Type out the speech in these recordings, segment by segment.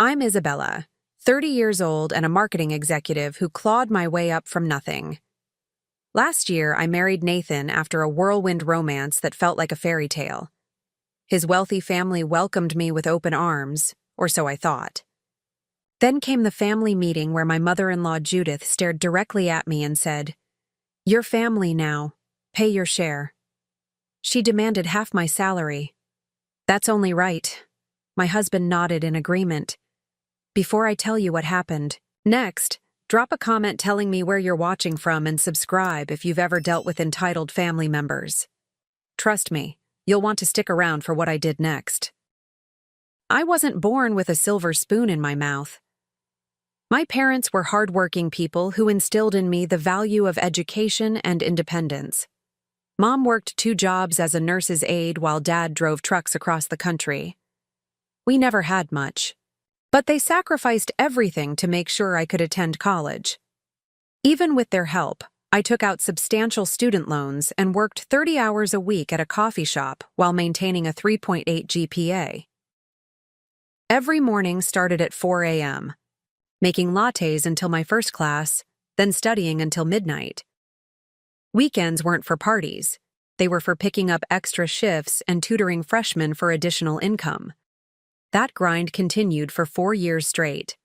I'm Isabella, 30 years old and a marketing executive who clawed my way up from nothing. Last year, I married Nathan after a whirlwind romance that felt like a fairy tale. His wealthy family welcomed me with open arms, or so I thought. Then came the family meeting where my mother-in-law Judith stared directly at me and said, "You're family now. Pay your share." She demanded half my salary. "That's only right." My husband nodded in agreement. Before I tell you what happened, next, drop a comment telling me where you're watching from and subscribe if you've ever dealt with entitled family members. Trust me, you'll want to stick around for what I did next. I wasn't born with a silver spoon in my mouth. My parents were hardworking people who instilled in me the value of education and independence. Mom worked 2 jobs as a nurse's aide while Dad drove trucks across the country. We never had much, but they sacrificed everything to make sure I could attend college. Even with their help, I took out substantial student loans and worked 30 hours a week at a coffee shop while maintaining a 3.8 GPA. Every morning started at 4 a.m., making lattes until my first class, then studying until midnight. Weekends weren't for parties. They were for picking up extra shifts and tutoring freshmen for additional income. That grind continued for 4 years straight.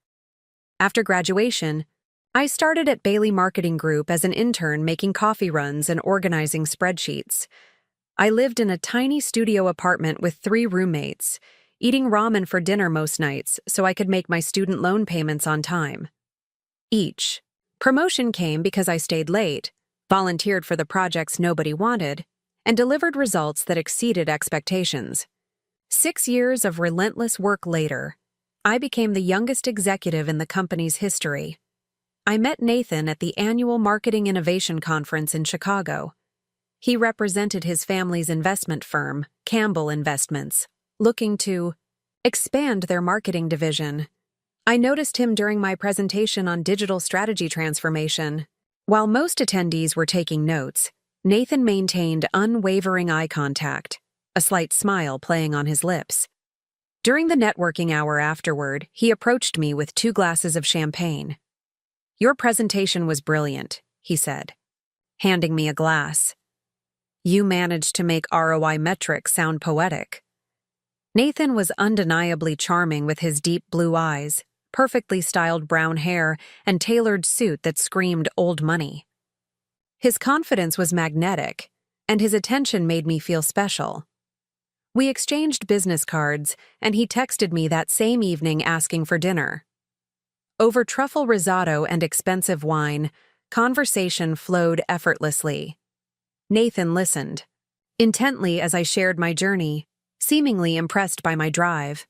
After graduation, I started at Bailey Marketing Group as an intern making coffee runs and organizing spreadsheets. I lived in a tiny studio apartment with 3 roommates, eating ramen for dinner most nights so I could make my student loan payments on time. Promotion came because I stayed late, volunteered for the projects nobody wanted, and delivered results that exceeded expectations. 6 years of relentless work later, I became the youngest executive in the company's history. I met Nathan at the annual Marketing Innovation Conference in Chicago. He represented his family's investment firm, Campbell Investments, looking to expand their marketing division. I noticed him during my presentation on digital strategy transformation. While most attendees were taking notes, Nathan maintained unwavering eye contact, a slight smile playing on his lips. During the networking hour afterward, he approached me with 2 glasses of champagne. "Your presentation was brilliant," he said, handing me a glass. "You managed to make ROI metrics sound poetic." Nathan was undeniably charming with his deep blue eyes, perfectly styled brown hair, and tailored suit that screamed old money. His confidence was magnetic, and his attention made me feel special. We exchanged business cards, and he texted me that same evening asking for dinner. Over truffle risotto and expensive wine, conversation flowed effortlessly. Nathan listened intently as I shared my journey, seemingly impressed by my drive.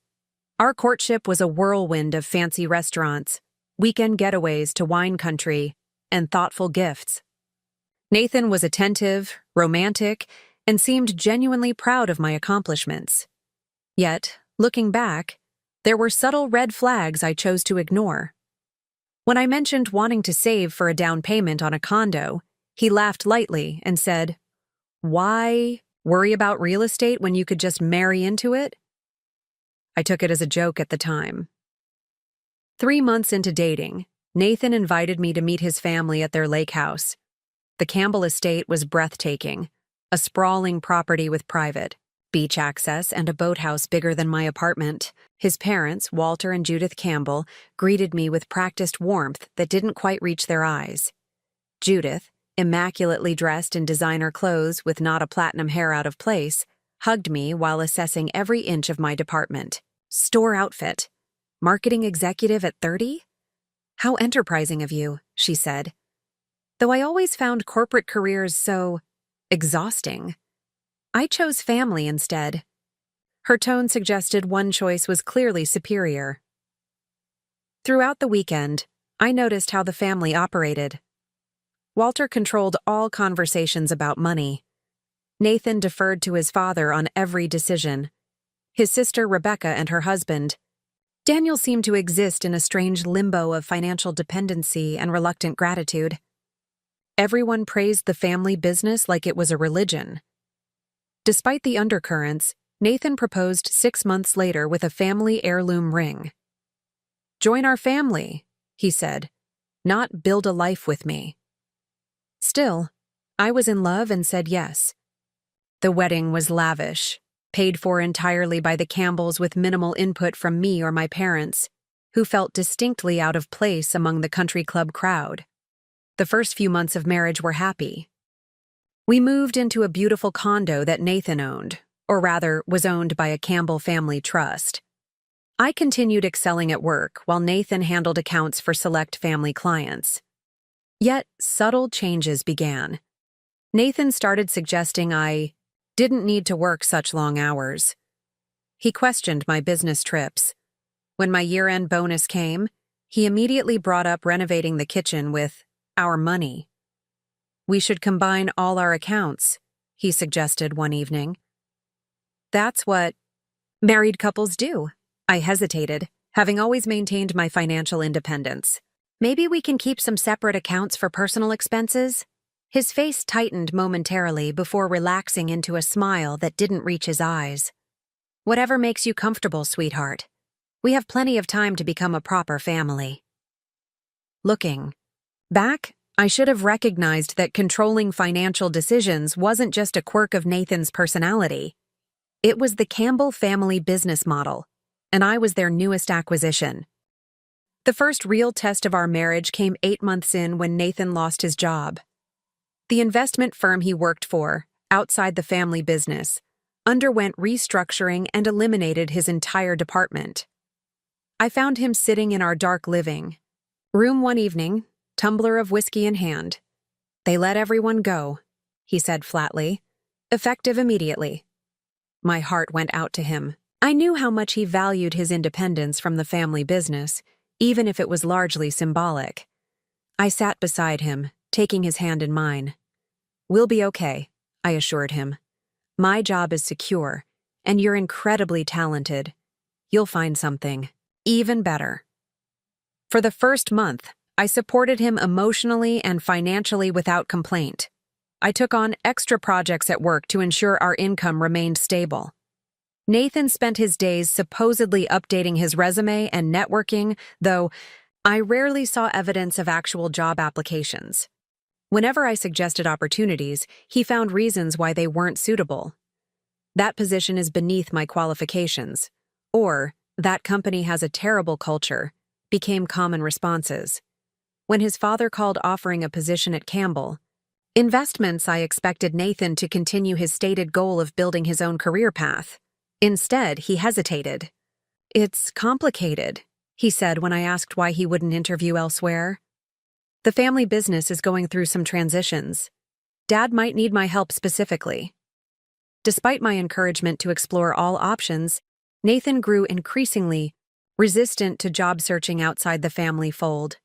Our courtship was a whirlwind of fancy restaurants, weekend getaways to wine country, and thoughtful gifts. Nathan was attentive, romantic, and seemed genuinely proud of my accomplishments. Yet, looking back, there were subtle red flags I chose to ignore. When I mentioned wanting to save for a down payment on a condo, he laughed lightly and said, "Why worry about real estate when you could just marry into it?" I took it as a joke at the time. 3 months into dating, Nathan invited me to meet his family at their lake house. The Campbell estate was breathtaking, a sprawling property with private beach access and a boathouse bigger than my apartment. His parents, Walter and Judith Campbell, greeted me with practiced warmth that didn't quite reach their eyes. Judith, immaculately dressed in designer clothes with not a platinum hair out of place, hugged me while assessing every inch of my department. "Store outfit. Marketing executive at 30? How enterprising of you," she said. Though I always found corporate careers so exhausting, I chose family instead. Her tone suggested one choice was clearly superior. Throughout the weekend, I noticed how the family operated. Walter controlled all conversations about money. Nathan deferred to his father on every decision. His sister Rebecca and her husband, Daniel, seemed to exist in a strange limbo of financial dependency and reluctant gratitude. Everyone praised the family business like it was a religion. Despite the undercurrents, Nathan proposed 6 months later with a family heirloom ring. "Join our family," he said, "not build a life with me." Still, I was in love and said yes. The wedding was lavish, paid for entirely by the Campbells with minimal input from me or my parents, who felt distinctly out of place among the country club crowd. The first few months of marriage were happy. We moved into a beautiful condo that Nathan owned, or rather was owned by a Campbell family trust. I continued excelling at work while Nathan handled accounts for select family clients. Yet subtle changes began. Nathan started suggesting I didn't need to work such long hours. He questioned my business trips. When my year-end bonus came, he immediately brought up renovating the kitchen with our money. "We should combine all our accounts," he suggested one evening. "That's what married couples do." I hesitated, having always maintained my financial independence. "Maybe we can keep some separate accounts for personal expenses?" His face tightened momentarily before relaxing into a smile that didn't reach his eyes. "Whatever makes you comfortable, sweetheart. We have plenty of time to become a proper family." Looking back, I should have recognized that controlling financial decisions wasn't just a quirk of Nathan's personality. It was the Campbell family business model, and I was their newest acquisition. The first real test of our marriage came 8 months in when Nathan lost his job. The investment firm he worked for, outside the family business, underwent restructuring and eliminated his entire department. I found him sitting in our dark living room one evening, tumbler of whiskey in hand. "They let everyone go," he said flatly, "effective immediately." My heart went out to him. I knew how much he valued his independence from the family business, even if it was largely symbolic. I sat beside him, taking his hand in mine. "We'll be okay," I assured him. "My job is secure, and you're incredibly talented. You'll find something even better." For the first month, I supported him emotionally and financially without complaint. I took on extra projects at work to ensure our income remained stable. Nathan spent his days supposedly updating his resume and networking, though I rarely saw evidence of actual job applications. Whenever I suggested opportunities, he found reasons why they weren't suitable. "That position is beneath my qualifications," or "that company has a terrible culture," became common responses. When his father called offering a position at Campbell Investments, I expected Nathan to continue his stated goal of building his own career path. Instead, he hesitated. "It's complicated," he said when I asked why he wouldn't interview elsewhere. "The family business is going through some transitions. Dad might need my help specifically." Despite my encouragement to explore all options, Nathan grew increasingly resistant to job searching outside the family fold.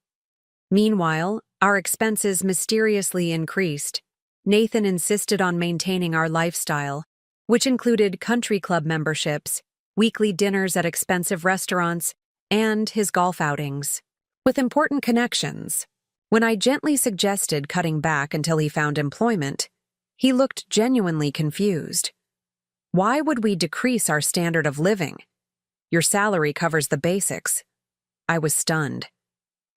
Meanwhile, our expenses mysteriously increased. Nathan insisted on maintaining our lifestyle, which included country club memberships, weekly dinners at expensive restaurants, and his golf outings, with important connections. When I gently suggested cutting back until he found employment, he looked genuinely confused. "Why would we decrease our standard of living? Your salary covers the basics." I was stunned.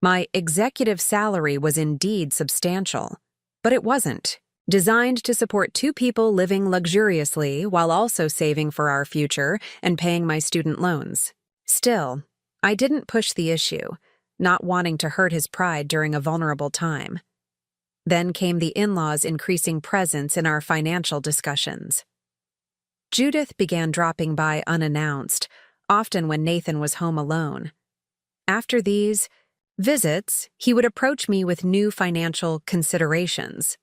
My executive salary was indeed substantial, but it wasn't designed to support 2 people living luxuriously while also saving for our future and paying my student loans. Still, I didn't push the issue, not wanting to hurt his pride during a vulnerable time. Then came the in-laws' increasing presence in our financial discussions. Judith began dropping by unannounced, often when Nathan was home alone. After these visits, he would approach me with new financial considerations.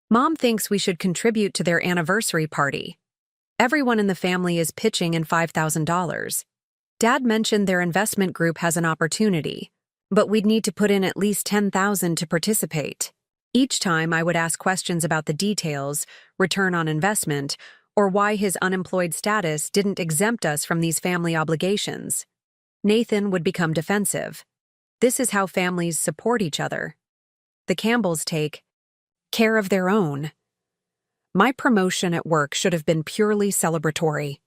"Mom thinks we should contribute to their anniversary party. Everyone in the family is pitching in $5,000. Dad mentioned their investment group has an opportunity, but we'd need to put in at least $10,000 to participate." Each time I would ask questions about the details, return on investment, or why his unemployed status didn't exempt us from these family obligations. Nathan would become defensive. This is how families support each other. The Campbells take care of their own. My promotion at work should have been purely celebratory.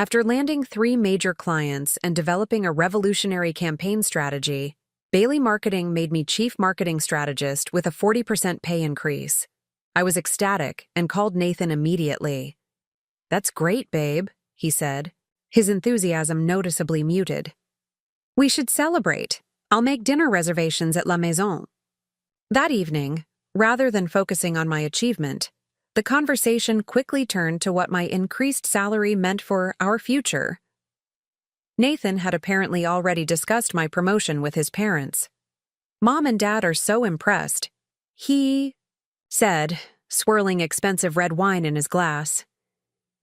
After landing 3 major clients and developing a revolutionary campaign strategy, Bailey Marketing made me Chief Marketing Strategist with a 40% pay increase. I was ecstatic and called Nathan immediately. "That's great, babe," he said, his enthusiasm noticeably muted. "We should celebrate. I'll make dinner reservations at La Maison." That evening, rather than focusing on my achievement, the conversation quickly turned to what my increased salary meant for our future. Nathan had apparently already discussed my promotion with his parents. "Mom and Dad are so impressed," he said, swirling expensive red wine in his glass.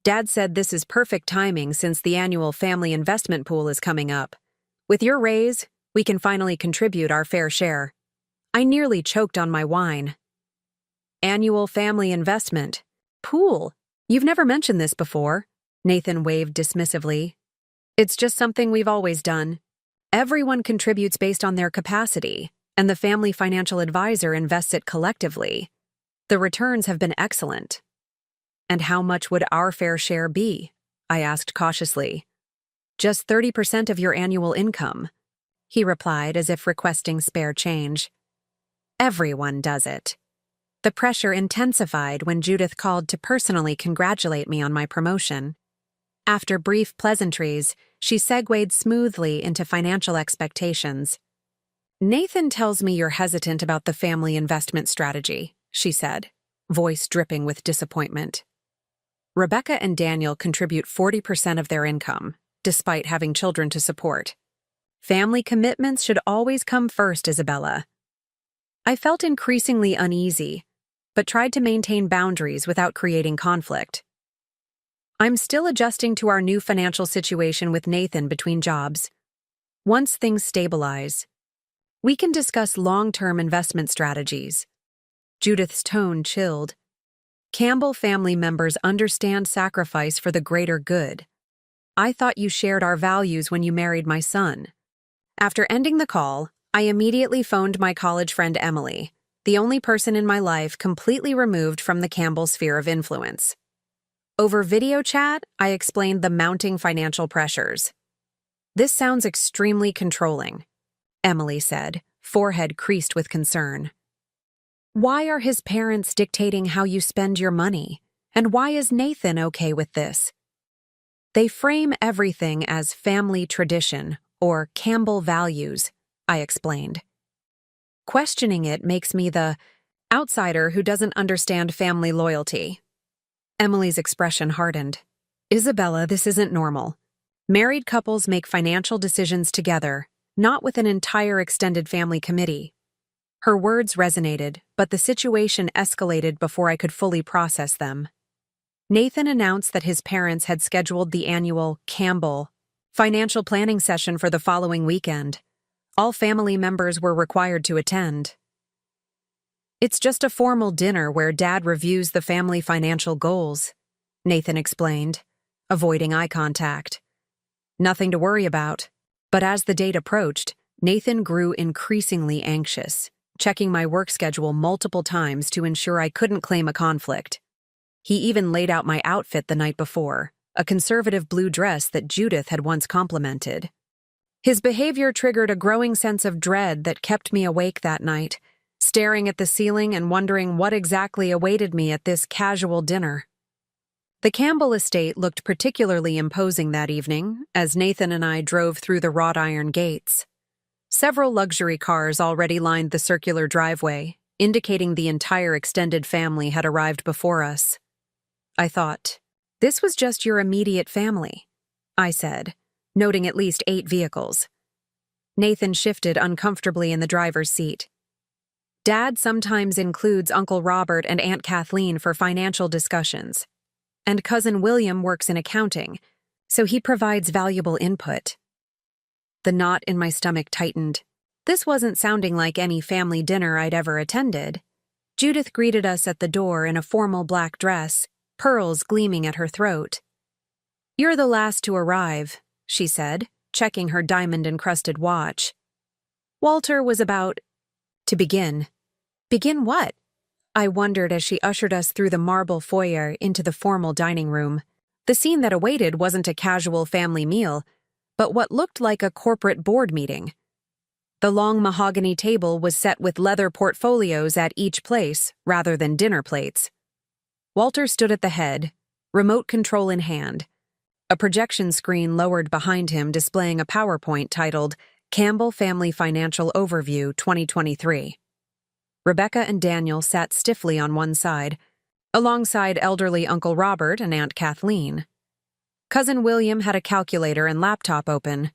"Dad said this is perfect timing since the annual family investment pool is coming up. With your raise, we can finally contribute our fair share." I nearly choked on my wine. "Annual family investment pool? You've never mentioned this before," Nathan waved dismissively. "It's just something we've always done. Everyone contributes based on their capacity, and the family financial advisor invests it collectively. The returns have been excellent." "And how much would our fair share be?" I asked cautiously. "Just 30% of your annual income," he replied as if requesting spare change. Everyone does it. The pressure intensified when Judith called to personally congratulate me on my promotion. After brief pleasantries, she segued smoothly into financial expectations. "Nathan tells me you're hesitant about the family investment strategy," she said, voice dripping with disappointment. "Rebecca and Daniel contribute 40% of their income, despite having children to support. Family commitments should always come first, Isabella." I felt increasingly uneasy, but tried to maintain boundaries without creating conflict. "I'm still adjusting to our new financial situation with Nathan between jobs. Once things stabilize, we can discuss long-term investment strategies." Judith's tone chilled. "Campbell family members understand sacrifice for the greater good. I thought you shared our values when you married my son." After ending the call, I immediately phoned my college friend Emily, the only person in my life completely removed from the Campbell sphere of influence. Over video chat, I explained the mounting financial pressures. "This sounds extremely controlling," Emily said, forehead creased with concern. "Why are his parents dictating how you spend your money? And why is Nathan okay with this?" "They frame everything as family tradition or Campbell values," I explained. "Questioning it makes me the outsider who doesn't understand family loyalty." Emily's expression hardened. "Isabella, this isn't normal. Married couples make financial decisions together, not with an entire extended family committee." Her words resonated, but the situation escalated before I could fully process them. Nathan announced that his parents had scheduled the annual Campbell financial planning session for the following weekend. All family members were required to attend. "It's just a formal dinner where Dad reviews the family financial goals," Nathan explained, avoiding eye contact. "Nothing to worry about." But as the date approached, Nathan grew increasingly anxious, checking my work schedule multiple times to ensure I couldn't claim a conflict. He even laid out my outfit the night before, a conservative blue dress that Judith had once complimented. His behavior triggered a growing sense of dread that kept me awake that night, staring at the ceiling and wondering what exactly awaited me at this casual dinner. The Campbell estate looked particularly imposing that evening as Nathan and I drove through the wrought iron gates. Several luxury cars already lined the circular driveway, indicating the entire extended family had arrived before us. I thought, "This was just your immediate family," I said, noting at least 8 vehicles. Nathan shifted uncomfortably in the driver's seat. "Dad sometimes includes Uncle Robert and Aunt Kathleen for financial discussions, and Cousin William works in accounting, so he provides valuable input." The knot in my stomach tightened. This wasn't sounding like any family dinner I'd ever attended. Judith greeted us at the door in a formal black dress, pearls gleaming at her throat. "You're the last to arrive," she said, checking her diamond-encrusted watch. Walter was about to begin. Begin what? I wondered as she ushered us through the marble foyer into the formal dining room. The scene that awaited wasn't a casual family meal, but what looked like a corporate board meeting. The long mahogany table was set with leather portfolios at each place, rather than dinner plates. Walter stood at the head, remote control in hand, a projection screen lowered behind him displaying a PowerPoint titled Campbell Family Financial Overview 2023. Rebecca and Daniel sat stiffly on one side, alongside elderly Uncle Robert and Aunt Kathleen. Cousin William had a calculator and laptop open.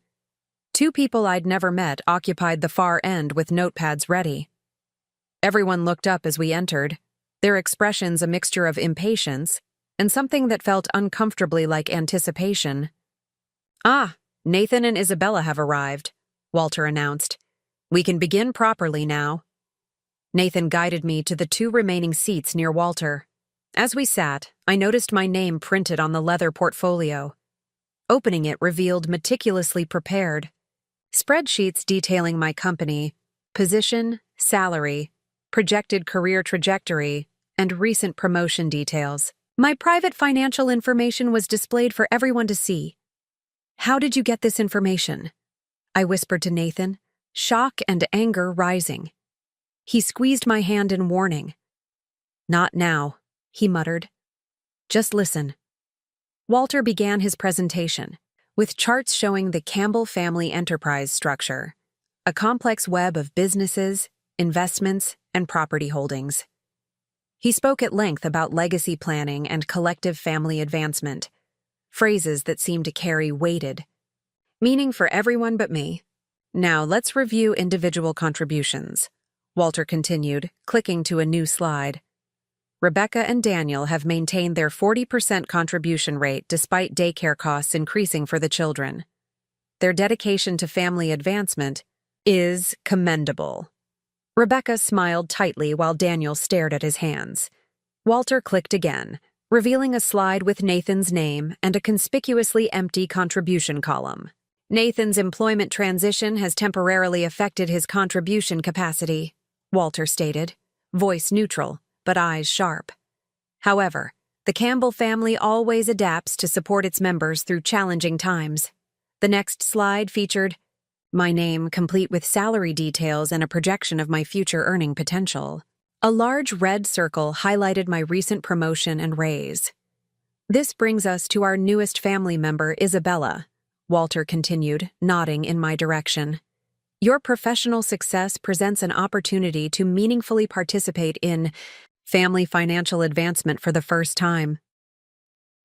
Two people I'd never met occupied the far end with notepads ready. Everyone looked up as we entered, their expressions a mixture of impatience and something that felt uncomfortably like anticipation. "Ah, Nathan and Isabella have arrived," Walter announced. "We can begin properly now." Nathan guided me to the two remaining seats near Walter. As we sat, I noticed my name printed on the leather portfolio. Opening it revealed meticulously prepared spreadsheets detailing my company, position, salary, projected career trajectory, and recent promotion details. My private financial information was displayed for everyone to see. "How did you get this information?" I whispered to Nathan, shock and anger rising. He squeezed my hand in warning. "Not now," he muttered. "Just listen." Walter began his presentation, with charts showing the Campbell family enterprise structure, a complex web of businesses, investments, and property holdings. He spoke at length about legacy planning and collective family advancement, phrases that seemed to carry weighted meaning for everyone but me. "Now let's review individual contributions," Walter continued, clicking to a new slide. "Rebecca and Daniel have maintained their 40% contribution rate despite daycare costs increasing for the children. Their dedication to family advancement is commendable." Rebecca smiled tightly while Daniel stared at his hands. Walter clicked again, revealing a slide with Nathan's name and a conspicuously empty contribution column. "Nathan's employment transition has temporarily affected his contribution capacity," Walter stated, voice neutral, but eyes sharp. "However, the Campbell family always adapts to support its members through challenging times." The next slide featured my name, complete with salary details and a projection of my future earning potential. A large red circle highlighted my recent promotion and raise. "This brings us to our newest family member, Isabella," Walter continued, nodding in my direction. "Your professional success presents an opportunity to meaningfully participate in family financial advancement for the first time."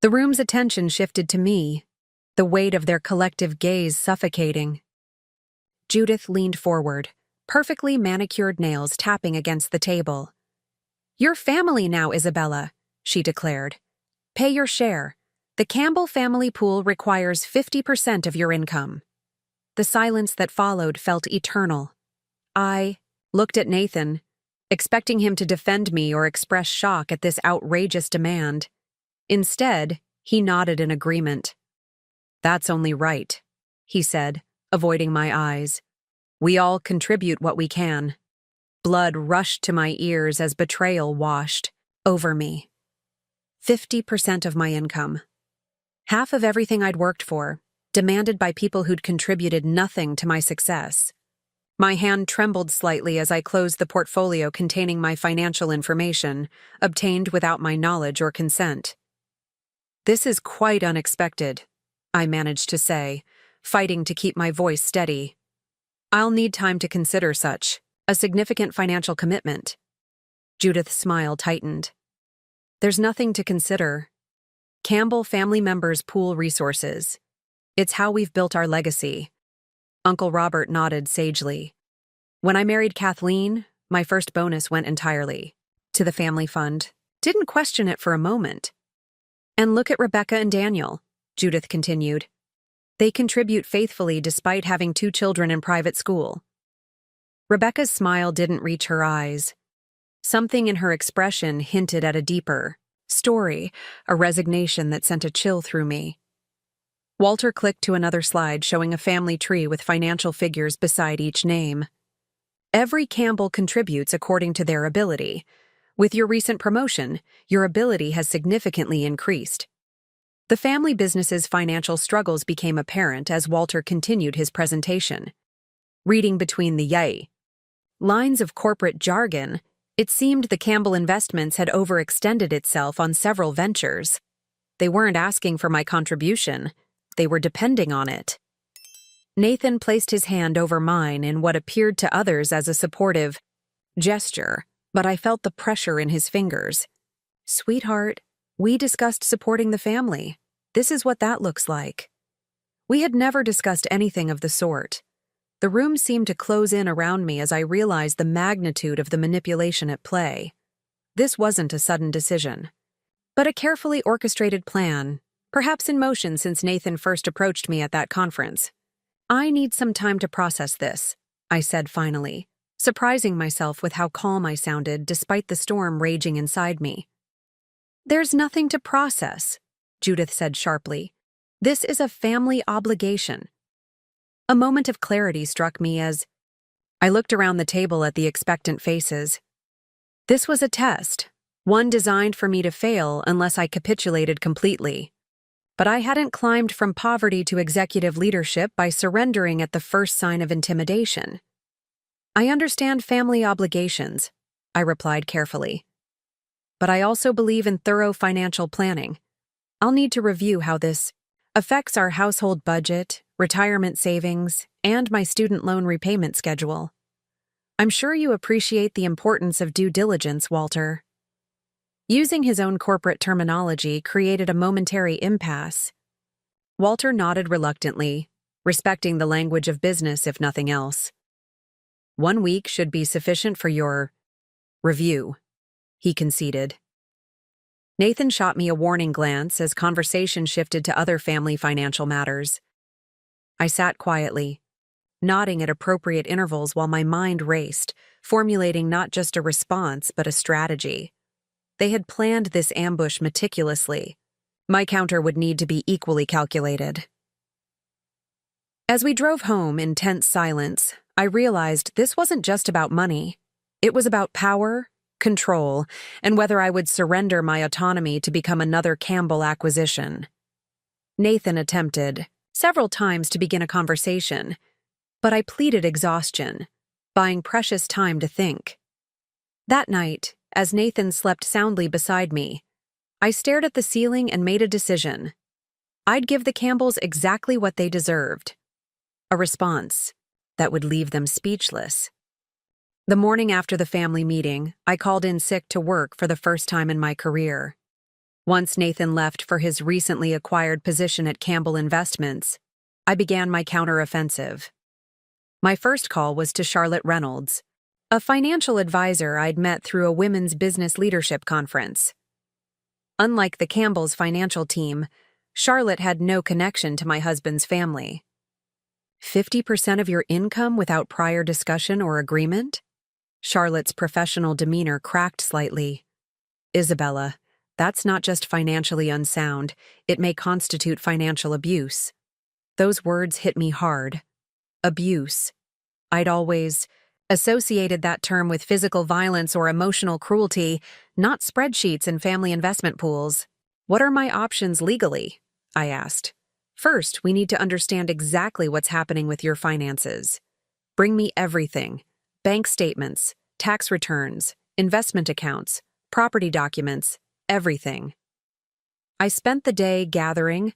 The room's attention shifted to me, the weight of their collective gaze suffocating. Judith leaned forward, perfectly manicured nails tapping against the table. "Your family now, Isabella," she declared. "Pay your share. The Campbell family pool requires 50% of your income." The silence that followed felt eternal. I looked at Nathan, expecting him to defend me or express shock at this outrageous demand. Instead, he nodded in agreement. "That's only right," he said, avoiding my eyes. "We all contribute what we can." Blood rushed to my ears as betrayal washed over me. 50% of my income. Half of everything I'd worked for, demanded by people who'd contributed nothing to my success. My hand trembled slightly as I closed the portfolio containing my financial information, obtained without my knowledge or consent. "This is quite unexpected," I managed to say, fighting to keep my voice steady. "I'll need time to consider such a significant financial commitment." Judith's smile tightened. "There's nothing to consider. Campbell family members pool resources. It's how we've built our legacy." Uncle Robert nodded sagely. "When I married Kathleen, my first bonus went entirely to the family fund. Didn't question it for a moment." "And look at Rebecca and Daniel," Judith continued. "They contribute faithfully despite having 2 children in private school." Rebecca's smile didn't reach her eyes. Something in her expression hinted at a deeper story, a resignation that sent a chill through me. Walter clicked to another slide showing a family tree with financial figures beside each name. "Every Campbell contributes according to their ability. With your recent promotion, your ability has significantly increased." The family business's financial struggles became apparent as Walter continued his presentation. Reading between the lines of corporate jargon, it seemed the Campbell Investments had overextended itself on several ventures. They weren't asking for my contribution, they were depending on it. Nathan placed his hand over mine in what appeared to others as a supportive gesture, but I felt the pressure in his fingers. "Sweetheart, we discussed supporting the family. This is what that looks like." We had never discussed anything of the sort. The room seemed to close in around me as I realized the magnitude of the manipulation at play. This wasn't a sudden decision, but a carefully orchestrated plan, perhaps in motion since Nathan first approached me at that conference. "I need some time to process this," I said finally, surprising myself with how calm I sounded despite the storm raging inside me. "There's nothing to process," Judith said sharply. "This is a family obligation." A moment of clarity struck me as I looked around the table at the expectant faces. This was a test, one designed for me to fail unless I capitulated completely. But I hadn't climbed from poverty to executive leadership by surrendering at the first sign of intimidation. "I understand family obligations," I replied carefully. "But I also believe in thorough financial planning. I'll need to review how this affects our household budget, retirement savings, and my student loan repayment schedule. I'm sure you appreciate the importance of due diligence, Walter." Using his own corporate terminology created a momentary impasse. Walter nodded reluctantly, respecting the language of business if nothing else. "1 week should be sufficient for your review," he conceded. Nathan shot me a warning glance as conversation shifted to other family financial matters. I sat quietly, nodding at appropriate intervals while my mind raced, formulating not just a response but a strategy. They had planned this ambush meticulously. My counter would need to be equally calculated. As we drove home in tense silence, I realized this wasn't just about money. It was about power, control, and whether I would surrender my autonomy to become another Campbell acquisition. Nathan attempted several times to begin a conversation, but I pleaded exhaustion, buying precious time to think. That night, as Nathan slept soundly beside me, I stared at the ceiling and made a decision. I'd give the Campbells exactly what they deserved. A response that would leave them speechless. The morning after the family meeting, I called in sick to work for the first time in my career. Once Nathan left for his recently acquired position at Campbell Investments, I began my counteroffensive. My first call was to Charlotte Reynolds, a financial advisor I'd met through a women's business leadership conference. Unlike the Campbells' financial team, Charlotte had no connection to my husband's family. 50% of your income without prior discussion or agreement? Charlotte's professional demeanor cracked slightly. "Isabella, that's not just financially unsound, it may constitute financial abuse." Those words hit me hard. Abuse. I'd always associated that term with physical violence or emotional cruelty, not spreadsheets and family investment pools. "What are my options legally?" I asked. "First, we need to understand exactly what's happening with your finances. Bring me everything. Bank statements, tax returns, investment accounts, property documents, everything." I spent the day gathering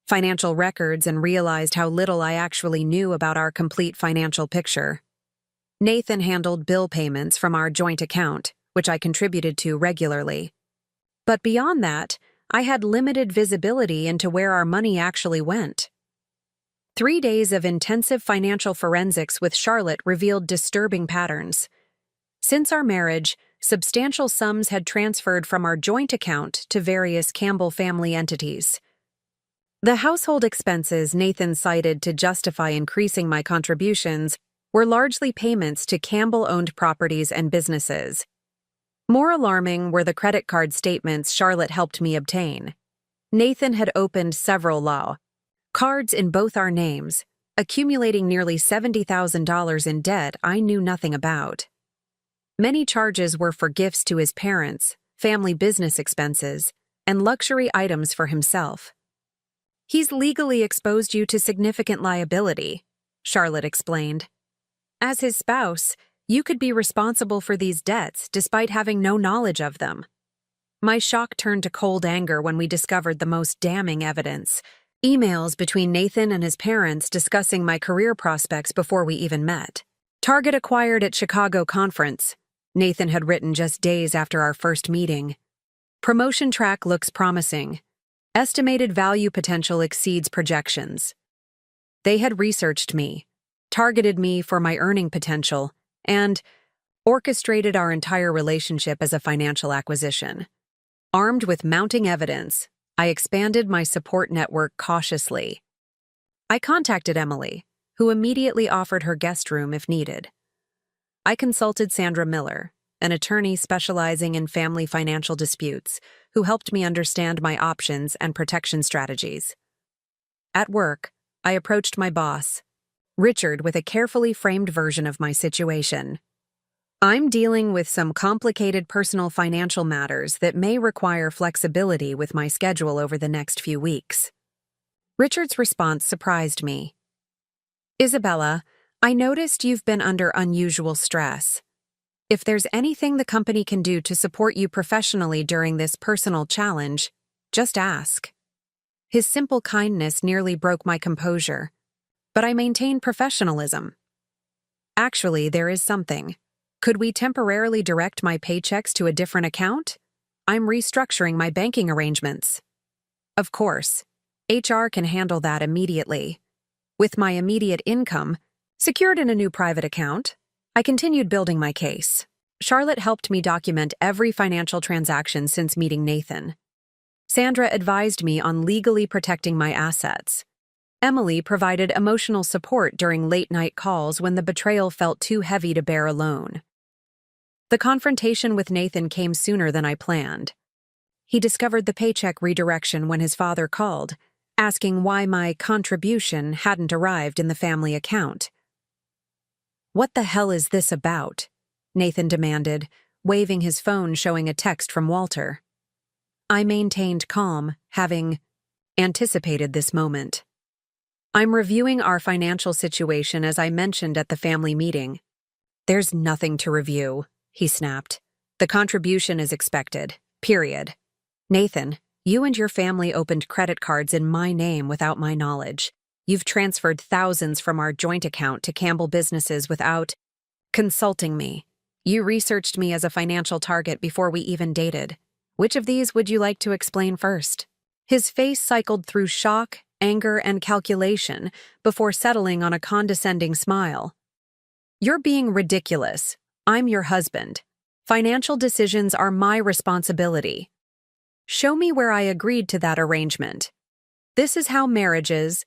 financial records and realized how little I actually knew about our complete financial picture. Nathan handled bill payments from our joint account, which I contributed to regularly. But beyond that, I had limited visibility into where our money actually went. 3 days of intensive financial forensics with Charlotte revealed disturbing patterns. Since our marriage, substantial sums had transferred from our joint account to various Campbell family entities. The household expenses Nathan cited to justify increasing my contributions were largely payments to Campbell-owned properties and businesses. More alarming were the credit card statements Charlotte helped me obtain. Nathan had opened several cards in both our names, accumulating nearly $70,000 in debt I knew nothing about. Many charges were for gifts to his parents, family business expenses, and luxury items for himself. He's legally exposed you to significant liability, Charlotte explained. As his spouse, you could be responsible for these debts despite having no knowledge of them. My shock turned to cold anger when we discovered the most damning evidence: emails between Nathan and his parents discussing my career prospects before we even met. Target acquired at Chicago conference, Nathan had written just days after our first meeting. Promotion track looks promising. Estimated value potential exceeds projections. They had researched me, targeted me for my earning potential, and orchestrated our entire relationship as a financial acquisition. Armed with mounting evidence, I expanded my support network cautiously. I contacted Emily, who immediately offered her guest room if needed. I consulted Sandra Miller, an attorney specializing in family financial disputes, who helped me understand my options and protection strategies. At work, I approached my boss, Richard, with a carefully framed version of my situation. I'm dealing with some complicated personal financial matters that may require flexibility with my schedule over the next few weeks. Richard's response surprised me. Isabella, I noticed you've been under unusual stress. If there's anything the company can do to support you professionally during this personal challenge, just ask. His simple kindness nearly broke my composure, but I maintained professionalism. Actually, there is something. Could we temporarily direct my paychecks to a different account? I'm restructuring my banking arrangements. Of course, HR can handle that immediately. With my immediate income secured in a new private account, I continued building my case. Charlotte helped me document every financial transaction since meeting Nathan. Sandra advised me on legally protecting my assets. Emily provided emotional support during late-night calls when the betrayal felt too heavy to bear alone. The confrontation with Nathan came sooner than I planned. He discovered the paycheck redirection when his father called, asking why my contribution hadn't arrived in the family account. "What the hell is this about?" Nathan demanded, waving his phone showing a text from Walter. I maintained calm, having anticipated this moment. "I'm reviewing our financial situation as I mentioned at the family meeting." "There's nothing to review," he snapped. "The contribution is expected, period." "Nathan, you and your family opened credit cards in my name without my knowledge. You've transferred thousands from our joint account to Campbell businesses without consulting me. You researched me as a financial target before we even dated. Which of these would you like to explain first?" His face cycled through shock, anger, and calculation before settling on a condescending smile. "You're being ridiculous. I'm your husband. Financial decisions are my responsibility. Show me where I agreed to that arrangement. This is how marriages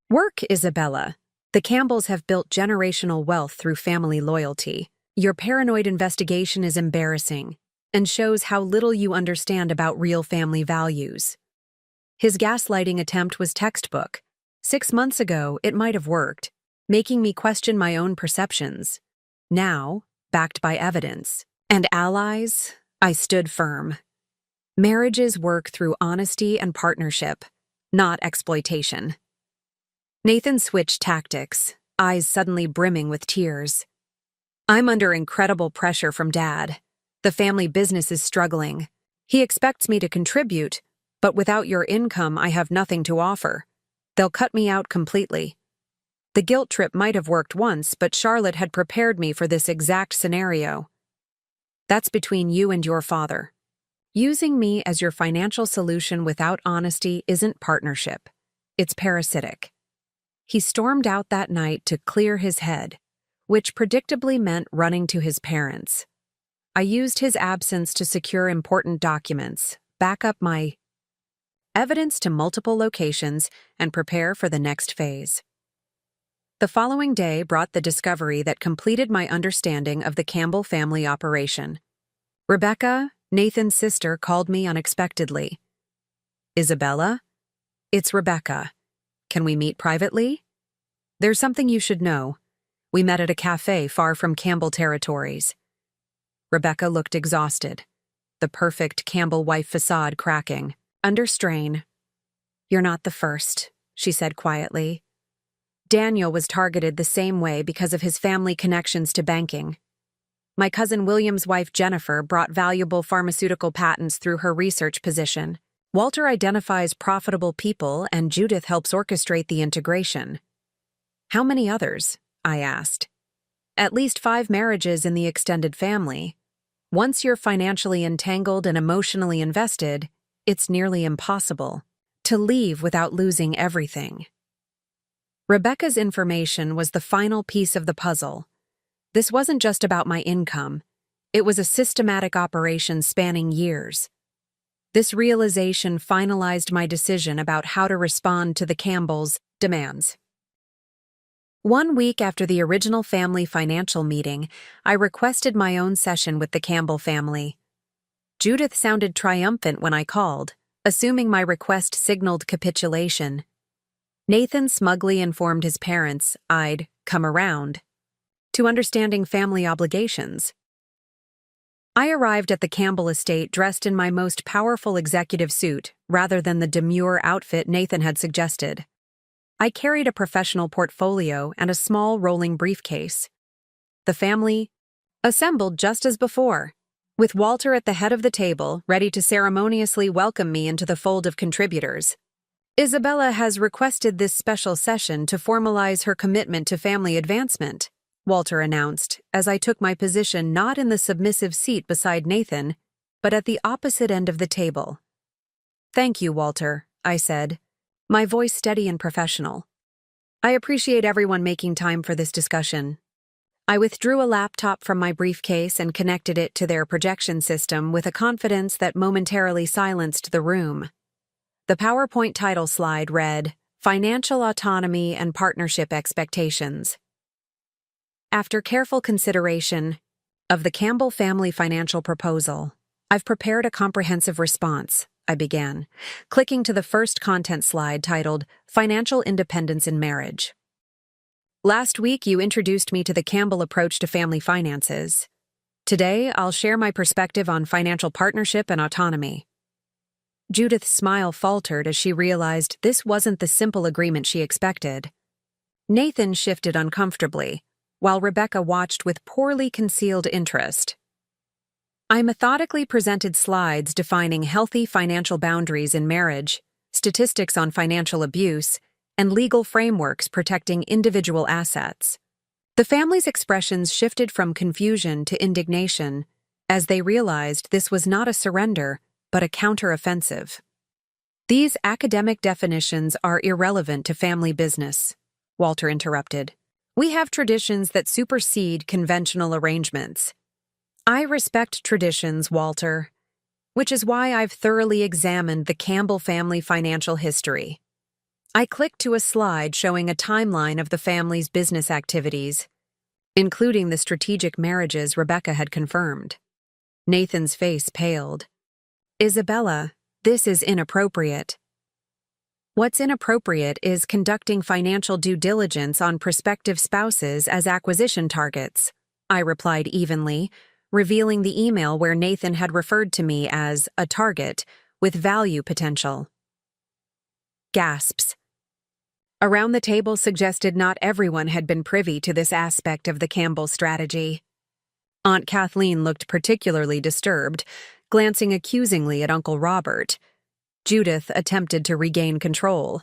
work, Isabella. The Campbells have built generational wealth through family loyalty. Your paranoid investigation is embarrassing and shows how little you understand about real family values." His gaslighting attempt was textbook. 6 months ago, it might have worked, making me question my own perceptions. Now, backed by evidence and allies, I stood firm. Marriages work through honesty and partnership, not exploitation. Nathan switched tactics, eyes suddenly brimming with tears. "I'm under incredible pressure from Dad. The family business is struggling. He expects me to contribute, but without your income, I have nothing to offer. They'll cut me out completely." The guilt trip might have worked once, but Charlotte had prepared me for this exact scenario. "That's between you and your father. Using me as your financial solution without honesty isn't partnership. It's parasitic." He stormed out that night to clear his head, which predictably meant running to his parents. I used his absence to secure important documents, back up my evidence to multiple locations, and prepare for the next phase. The following day brought the discovery that completed my understanding of the Campbell family operation. Rebecca, Nathan's sister, called me unexpectedly. "Isabella? It's Rebecca. Can we meet privately? There's something you should know. We met at a cafe far from Campbell territories." Rebecca looked exhausted, the perfect Campbell wife facade cracking, under strain. "You're not the first," she said quietly. "Daniel was targeted the same way because of his family connections to banking. My cousin William's wife Jennifer brought valuable pharmaceutical patents through her research position. Walter identifies profitable people and Judith helps orchestrate the integration." "How many others?" I asked. "At least 5 marriages in the extended family. Once you're financially entangled and emotionally invested, it's nearly impossible to leave without losing everything." Rebecca's information was the final piece of the puzzle. This wasn't just about my income. It was a systematic operation spanning years. This realization finalized my decision about how to respond to the Campbells' demands. 1 week after the original family financial meeting, I requested my own session with the Campbell family. Judith sounded triumphant when I called, assuming my request signaled capitulation. Nathan smugly informed his parents I'd come around to understanding family obligations. I arrived at the Campbell estate dressed in my most powerful executive suit rather than the demure outfit Nathan had suggested. I carried a professional portfolio and a small rolling briefcase. The family assembled just as before, with Walter at the head of the table, ready to ceremoniously welcome me into the fold of contributors. "Isabella has requested this special session to formalize her commitment to family advancement," Walter announced, as I took my position not in the submissive seat beside Nathan, but at the opposite end of the table. "Thank you, Walter," I said, my voice steady and professional. "I appreciate everyone making time for this discussion." I withdrew a laptop from my briefcase and connected it to their projection system with a confidence that momentarily silenced the room. The PowerPoint title slide read, "Financial Autonomy and Partnership Expectations." After careful consideration of the Campbell family financial proposal, I've prepared a comprehensive response, I began, clicking to the first content slide titled, "Financial Independence in Marriage." "Last week you introduced me to the Campbell approach to family finances. Today I'll share my perspective on financial partnership and autonomy." Judith's smile faltered as she realized this wasn't the simple agreement she expected. Nathan shifted uncomfortably, while Rebecca watched with poorly concealed interest. I methodically presented slides defining healthy financial boundaries in marriage, statistics on financial abuse, and legal frameworks protecting individual assets. The family's expressions shifted from confusion to indignation as they realized this was not a surrender, but a counteroffensive. "These academic definitions are irrelevant to family business," Walter interrupted. "We have traditions that supersede conventional arrangements." "I respect traditions, Walter, which is why I've thoroughly examined the Campbell family financial history." I clicked to a slide showing a timeline of the family's business activities, including the strategic marriages Rebecca had confirmed. Nathan's face paled. "Isabella, this is inappropriate." "What's inappropriate is conducting financial due diligence on prospective spouses as acquisition targets," I replied evenly, revealing the email where Nathan had referred to me as a target with value potential. Gasps. Around the table suggested not everyone had been privy to this aspect of the Campbell strategy. Aunt Kathleen looked particularly disturbed, glancing accusingly at Uncle Robert. Judith attempted to regain control.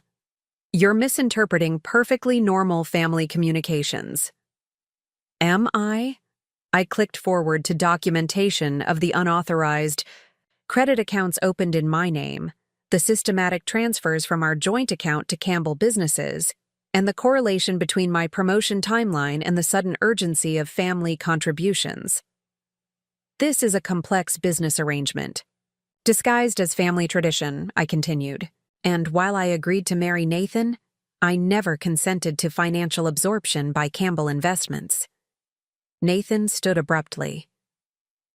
"You're misinterpreting perfectly normal family communications." "Am I?" I clicked forward to documentation of the unauthorized credit accounts opened in my name, the systematic transfers from our joint account to Campbell businesses, and the correlation between my promotion timeline and the sudden urgency of family contributions. "This is a complex business arrangement, disguised as family tradition," I continued, "and while I agreed to marry Nathan, I never consented to financial absorption by Campbell Investments." Nathan stood abruptly.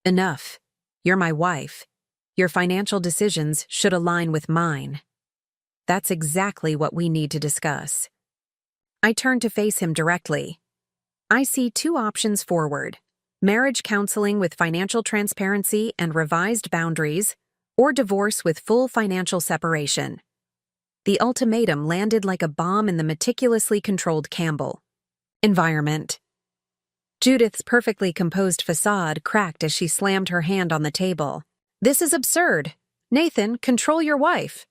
"Enough. You're my wife. Your financial decisions should align with mine." "That's exactly what we need to discuss." I turned to face him directly. "I see 2 options forward: marriage counseling with financial transparency and revised boundaries, or divorce with full financial separation." The ultimatum landed like a bomb in the meticulously controlled Campbell environment. Judith's perfectly composed facade cracked as she slammed her hand on the table. "This is absurd. Nathan, control your wife."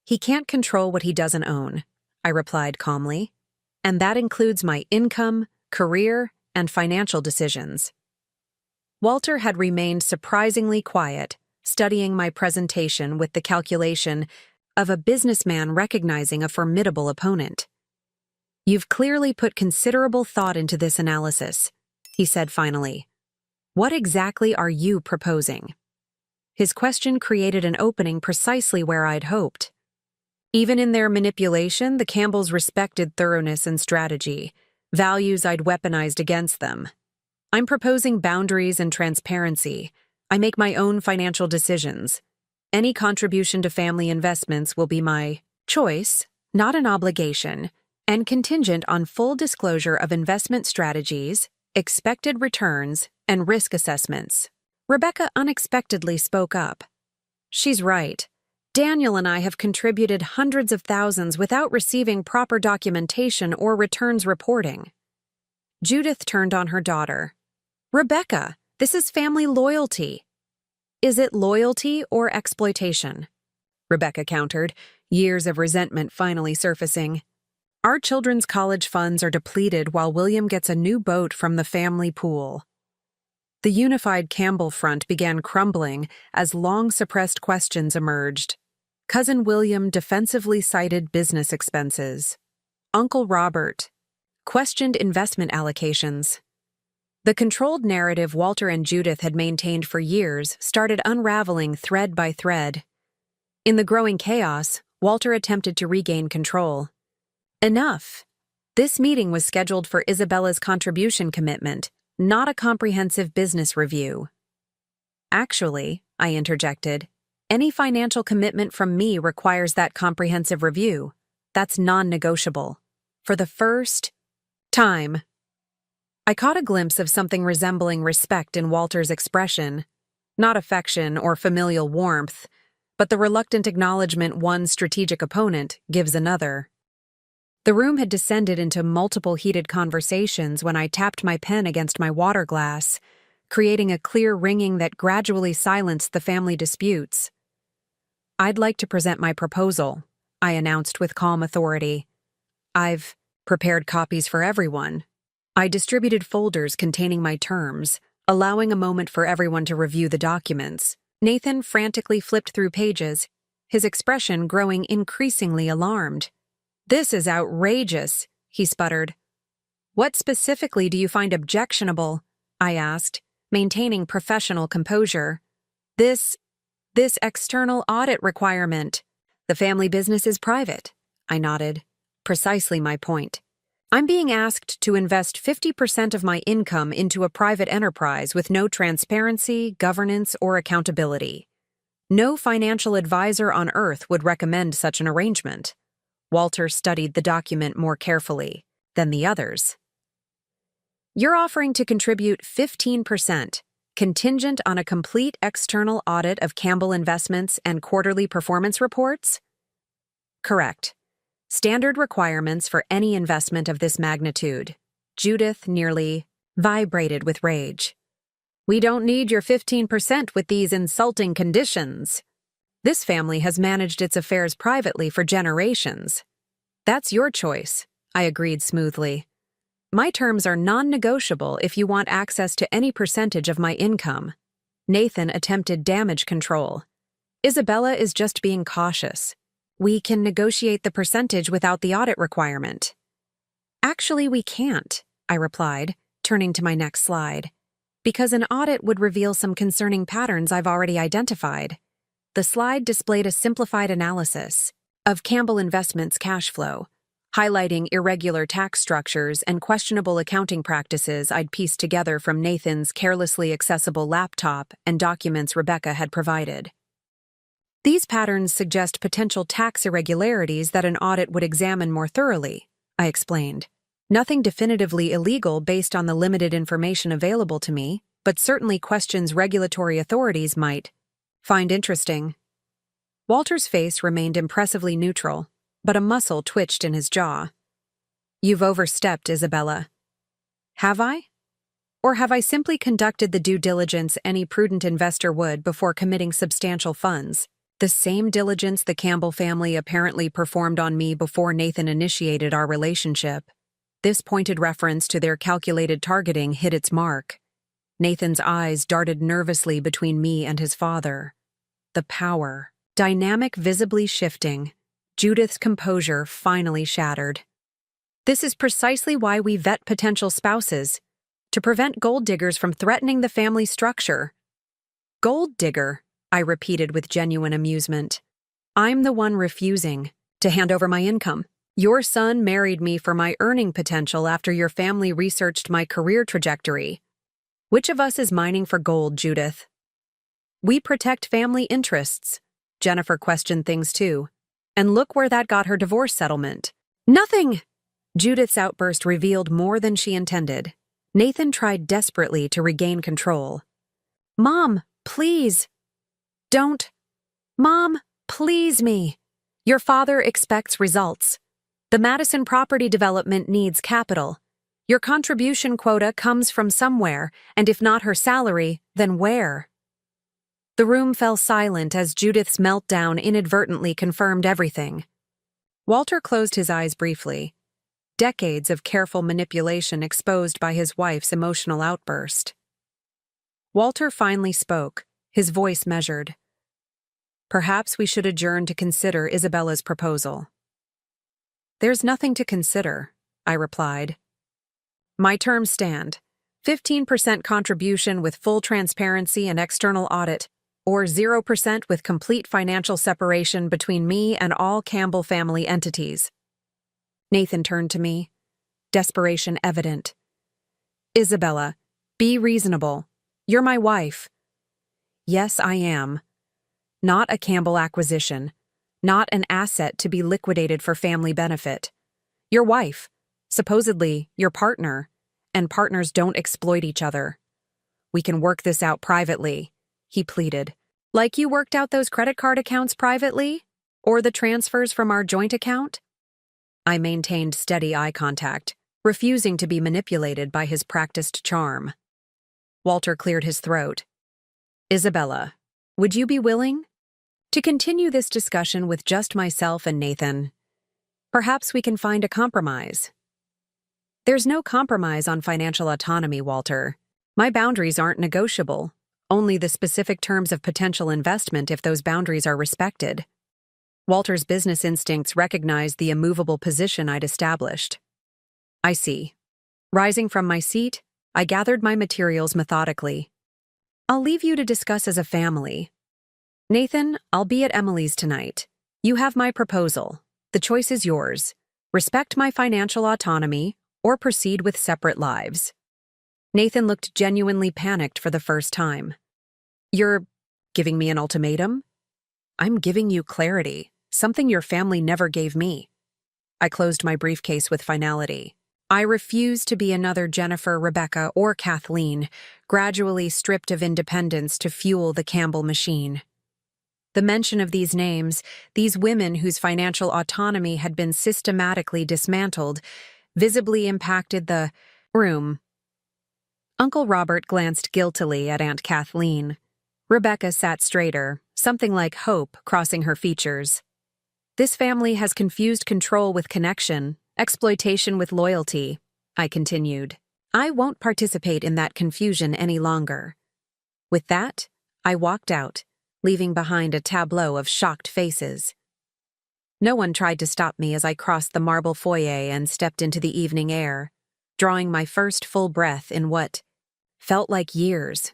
"He can't control what he doesn't own," I replied calmly. "And that includes my income, career, and financial decisions." Walter had remained surprisingly quiet, studying my presentation with the calculation of a businessman recognizing a formidable opponent. "You've clearly put considerable thought into this analysis," he said finally. "What exactly are you proposing?" His question created an opening precisely where I'd hoped. Even in their manipulation, the Campbells respected thoroughness and strategy, values I'd weaponized against them. "I'm proposing boundaries and transparency. I make my own financial decisions. Any contribution to family investments will be my choice, not an obligation, and contingent on full disclosure of investment strategies, expected returns, and risk assessments." Rebecca unexpectedly spoke up. "She's right. Daniel and I have contributed hundreds of thousands without receiving proper documentation or returns reporting." Judith turned on her daughter. "Rebecca, this is family loyalty." "Is it loyalty or exploitation?" Rebecca countered, years of resentment finally surfacing. "Our children's college funds are depleted while William gets a new boat from the family pool." The unified Campbell front began crumbling as long-suppressed questions emerged. Cousin William defensively cited business expenses. Uncle Robert questioned investment allocations. The controlled narrative Walter and Judith had maintained for years started unraveling thread by thread. In the growing chaos, Walter attempted to regain control. "Enough. This meeting was scheduled for Isabella's contribution commitment, not a comprehensive business review." "Actually," I interjected, "any financial commitment from me requires that comprehensive review. That's non-negotiable. For the first time." I caught a glimpse of something resembling respect in Walter's expression, not affection or familial warmth, but the reluctant acknowledgement one strategic opponent gives another. The room had descended into multiple heated conversations when I tapped my pen against my water glass, creating a clear ringing that gradually silenced the family disputes. "I'd like to present my proposal," I announced with calm authority. "I've prepared copies for everyone." I distributed folders containing my terms, allowing a moment for everyone to review the documents. Nathan frantically flipped through pages, his expression growing increasingly alarmed. "This is outrageous," he sputtered. "What specifically do you find objectionable?" I asked, maintaining professional composure. This external audit requirement. The family business is private," I nodded. "Precisely my point. I'm being asked to invest 50% of my income into a private enterprise with no transparency, governance, or accountability. No financial advisor on earth would recommend such an arrangement." Walter studied the document more carefully than the others. "You're offering to contribute 15%, contingent on a complete external audit of Campbell Investments and quarterly performance reports?" "Correct. Standard requirements for any investment of this magnitude." Judith nearly vibrated with rage. "We don't need your 15% with these insulting conditions. This family has managed its affairs privately for generations." "That's your choice," I agreed smoothly. "My terms are non-negotiable if you want access to any percentage of my income." Nathan attempted damage control. "Isabella is just being cautious. We can negotiate the percentage without the audit requirement." "Actually, we can't," I replied, turning to my next slide, "because an audit would reveal some concerning patterns I've already identified." The slide displayed a simplified analysis of Campbell Investments' cash flow, highlighting irregular tax structures and questionable accounting practices I'd pieced together from Nathan's carelessly accessible laptop and documents Rebecca had provided. "These patterns suggest potential tax irregularities that an audit would examine more thoroughly," I explained. "Nothing definitively illegal based on the limited information available to me, but certainly questions regulatory authorities might find interesting." Walter's face remained impressively neutral, but a muscle twitched in his jaw. "You've overstepped, Isabella." "Have I? Or have I simply conducted the due diligence any prudent investor would before committing substantial funds? The same diligence the Campbell family apparently performed on me before Nathan initiated our relationship." This pointed reference to their calculated targeting hit its mark. Nathan's eyes darted nervously between me and his father. The power dynamic visibly shifting. Judith's composure finally shattered. "This is precisely why we vet potential spouses, to prevent gold diggers from threatening the family structure." "Gold digger," I repeated with genuine amusement. "I'm the one refusing to hand over my income. Your son married me for my earning potential after your family researched my career trajectory. Which of us is mining for gold, Judith?" "We protect family interests." Jennifer questioned things too. "And look where that got her divorce settlement." "Nothing!" Judith's outburst revealed more than she intended. Nathan tried desperately to regain control. "Mom, please. Don't. Mom, please me. Your father expects results. The Madison property development needs capital. Your contribution quota comes from somewhere, and if not her salary, then where?" The room fell silent as Judith's meltdown inadvertently confirmed everything. Walter closed his eyes briefly. Decades of careful manipulation exposed by his wife's emotional outburst. Walter finally spoke, his voice measured. "Perhaps we should adjourn to consider Isabella's proposal." "There's nothing to consider," I replied. "My terms stand. 15% contribution with full transparency and external audit, or 0% with complete financial separation between me and all Campbell family entities." Nathan turned to me, desperation evident. "Isabella, be reasonable. You're my wife." "Yes, I am. Not a Campbell acquisition. Not an asset to be liquidated for family benefit. Your wife, supposedly your partner, and partners don't exploit each other. We can work this out privately," he pleaded. "Like you worked out those credit card accounts privately? Or the transfers from our joint account?" I maintained steady eye contact, refusing to be manipulated by his practiced charm. Walter cleared his throat. "Isabella, would you be willing to continue this discussion with just myself and Nathan? Perhaps we can find a compromise." "There's no compromise on financial autonomy, Walter. My boundaries aren't negotiable, only the specific terms of potential investment if those boundaries are respected." Walter's business instincts recognized the immovable position I'd established. "I see." Rising from my seat, I gathered my materials methodically. "I'll leave you to discuss as a family. Nathan, I'll be at Emily's tonight. You have my proposal. The choice is yours. Respect my financial autonomy, or proceed with separate lives." Nathan looked genuinely panicked for the first time. "You're giving me an ultimatum?" "I'm giving you clarity, something your family never gave me." I closed my briefcase with finality. I refuse to be another Jennifer, Rebecca, or Kathleen, gradually stripped of independence to fuel the Campbell machine. The mention of these names, these women whose financial autonomy had been systematically dismantled, visibly impacted the room. Uncle Robert glanced guiltily at Aunt Kathleen. Rebecca sat straighter, something like hope crossing her features. "This family has confused control with connection, exploitation with loyalty," I continued. "I won't participate in that confusion any longer." With that, I walked out, leaving behind a tableau of shocked faces. No one tried to stop me as I crossed the marble foyer and stepped into the evening air, drawing my first full breath in what felt like years.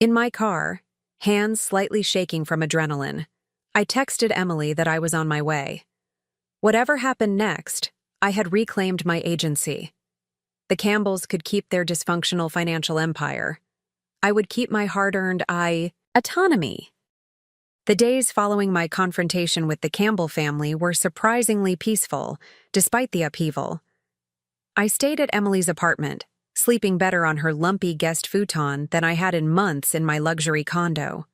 In my car, hands slightly shaking from adrenaline, I texted Emily that I was on my way. Whatever happened next, I had reclaimed my agency. The Campbells could keep their dysfunctional financial empire. I would keep my hard-earned autonomy. The days following my confrontation with the Campbell family were surprisingly peaceful, despite the upheaval. I stayed at Emily's apartment, sleeping better on her lumpy guest futon than I had in months in my luxury condo.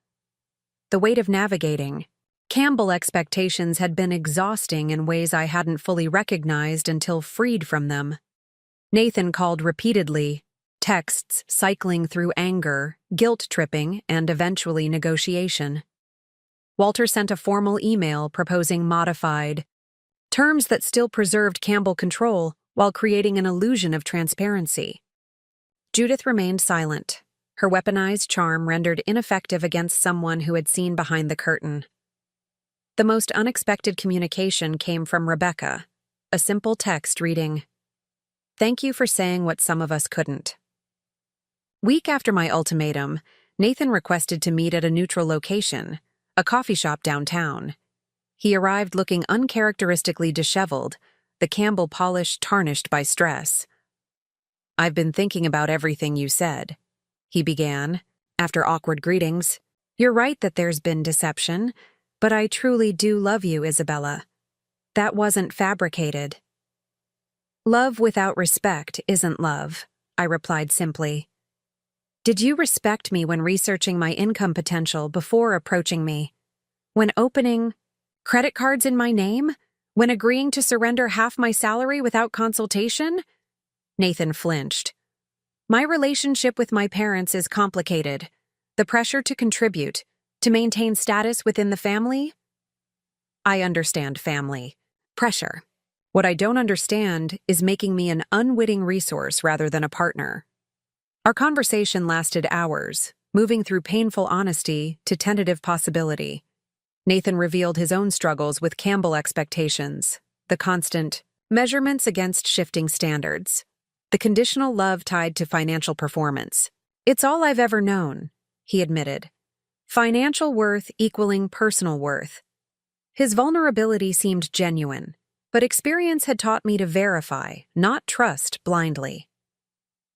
The weight of navigating, Campbell expectations had been exhausting in ways I hadn't fully recognized until freed from them. Nathan called repeatedly, texts cycling through anger, guilt-tripping, and eventually negotiation. Walter sent a formal email proposing modified terms that still preserved Campbell control while creating an illusion of transparency. Judith remained silent, her weaponized charm rendered ineffective against someone who had seen behind the curtain. The most unexpected communication came from Rebecca, a simple text reading, "Thank you for saying what some of us couldn't." Week after my ultimatum, Nathan requested to meet at a neutral location, a coffee shop downtown. He arrived looking uncharacteristically disheveled, the Campbell polish tarnished by stress. "I've been thinking about everything you said," he began, after awkward greetings. "You're right that there's been deception, but I truly do love you, Isabella. That wasn't fabricated." "Love without respect isn't love," I replied simply. "Did you respect me when researching my income potential before approaching me? When opening credit cards in my name? When agreeing to surrender half my salary without consultation?" Nathan flinched. "My relationship with my parents is complicated. The pressure to contribute, to maintain status within the family?" "I understand family. Pressure. What I don't understand is making me an unwitting resource rather than a partner." Our conversation lasted hours, moving through painful honesty to tentative possibility. Nathan revealed his own struggles with Campbell expectations, the constant measurements against shifting standards, the conditional love tied to financial performance. "It's all I've ever known," he admitted. "Financial worth equaling personal worth." His vulnerability seemed genuine, but experience had taught me to verify, not trust blindly.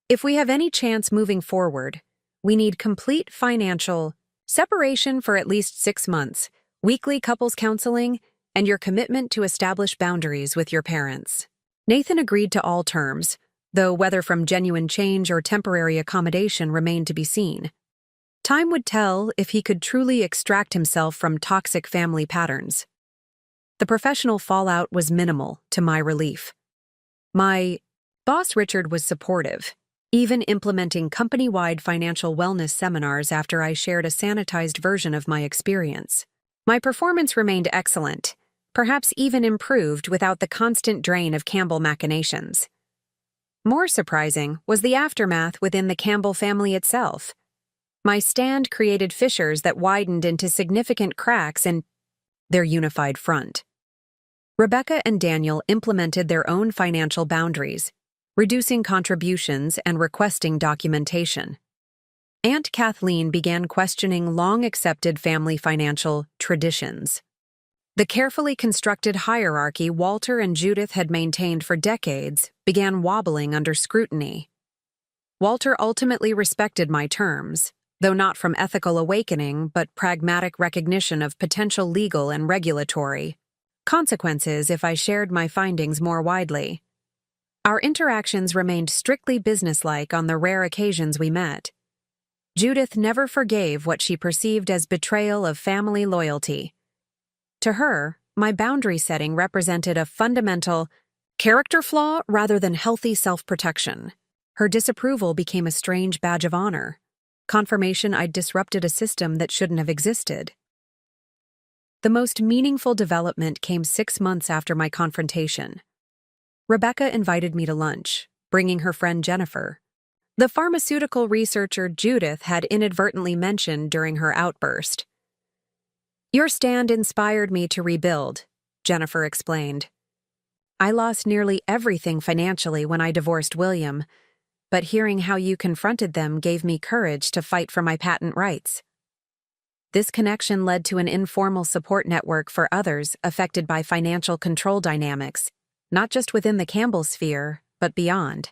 If we have any chance moving forward, we need complete financial separation for at least 6 months, weekly couples counseling, and your commitment to establish boundaries with your parents. Nathan agreed to all terms, though whether from genuine change or temporary accommodation remained to be seen. Time would tell if he could truly extract himself from toxic family patterns. The professional fallout was minimal, to my relief. My boss Richard was supportive, even implementing company-wide financial wellness seminars after I shared a sanitized version of my experience. My performance remained excellent, perhaps even improved without the constant drain of Campbell machinations. More surprising was the aftermath within the Campbell family itself. My stand created fissures that widened into significant cracks in their unified front. Rebecca and Daniel implemented their own financial boundaries, reducing contributions and requesting documentation. Aunt Kathleen began questioning long-accepted family financial traditions. The carefully constructed hierarchy Walter and Judith had maintained for decades began wobbling under scrutiny. Walter ultimately respected my terms, though not from ethical awakening but pragmatic recognition of potential legal and regulatory consequences if I shared my findings more widely. Our interactions remained strictly businesslike on the rare occasions we met. Judith never forgave what she perceived as betrayal of family loyalty. To her, my boundary setting represented a fundamental character flaw rather than healthy self-protection. Her disapproval became a strange badge of honor, confirmation I'd disrupted a system that shouldn't have existed. The most meaningful development came 6 months after my confrontation. Rebecca invited me to lunch, bringing her friend Jennifer, the pharmaceutical researcher Judith had inadvertently mentioned during her outburst. "Your stand inspired me to rebuild," Jennifer explained. "I lost nearly everything financially when I divorced William, but hearing how you confronted them gave me courage to fight for my patent rights." This connection led to an informal support network for others affected by financial control dynamics, not just within the Campbell sphere, but beyond.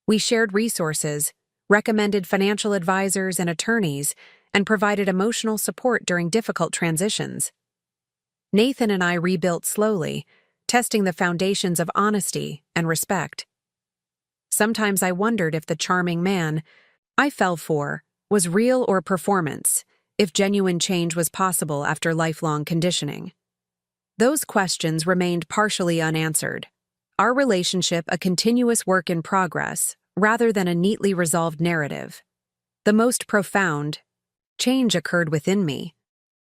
We shared resources, recommended financial advisors and attorneys, and provided emotional support during difficult transitions. Nathan and I rebuilt slowly, testing the foundations of honesty and respect. Sometimes I wondered if the charming man I fell for was real or performance, if genuine change was possible after lifelong conditioning. Those questions remained partially unanswered. Our relationship a continuous work in progress, rather than a neatly resolved narrative. The most profound change occurred within me.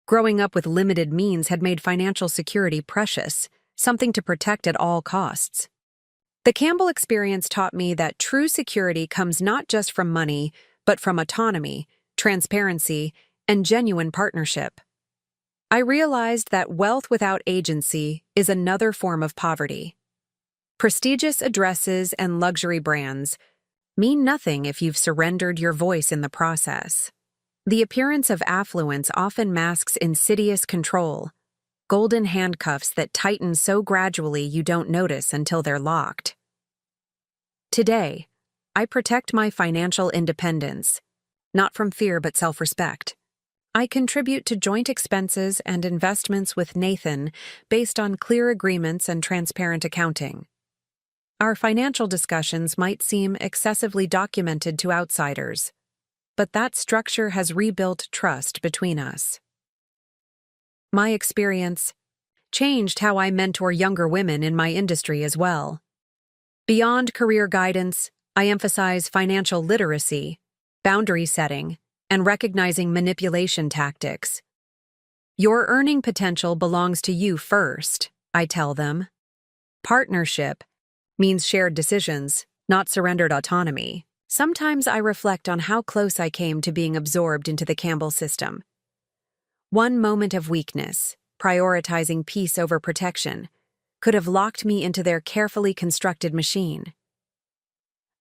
Growing up with limited means had made financial security precious, something to protect at all costs. The Campbell experience taught me that true security comes not just from money, but from autonomy, transparency, and genuine partnership. I realized that wealth without agency is another form of poverty. Prestigious addresses and luxury brands mean nothing if you've surrendered your voice in the process. The appearance of affluence often masks insidious control, golden handcuffs that tighten so gradually you don't notice until they're locked. Today, I protect my financial independence, not from fear but self-respect. I contribute to joint expenses and investments with Nathan based on clear agreements and transparent accounting. Our financial discussions might seem excessively documented to outsiders, but that structure has rebuilt trust between us. My experience changed how I mentor younger women in my industry as well. Beyond career guidance, I emphasize financial literacy, boundary setting, and recognizing manipulation tactics. Your earning potential belongs to you first, I tell them. Partnership means shared decisions, not surrendered autonomy. Sometimes I reflect on how close I came to being absorbed into the Campbell system. One moment of weakness, prioritizing peace over protection, could have locked me into their carefully constructed machine.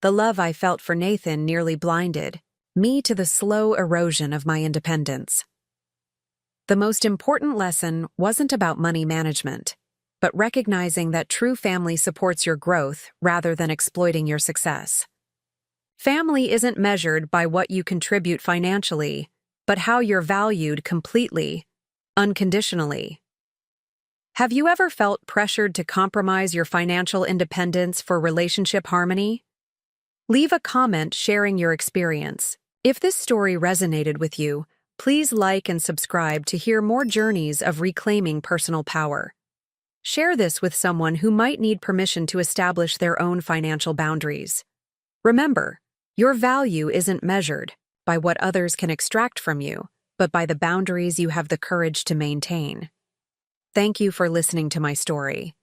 The love I felt for Nathan nearly blinded me to the slow erosion of my independence. The most important lesson wasn't about money management, but recognizing that true family supports your growth rather than exploiting your success. Family isn't measured by what you contribute financially, but how you're valued completely, unconditionally. Have you ever felt pressured to compromise your financial independence for relationship harmony? Leave a comment sharing your experience. If this story resonated with you, please like and subscribe to hear more journeys of reclaiming personal power. Share this with someone who might need permission to establish their own financial boundaries. Remember, your value isn't measured by what others can extract from you, but by the boundaries you have the courage to maintain. Thank you for listening to my story.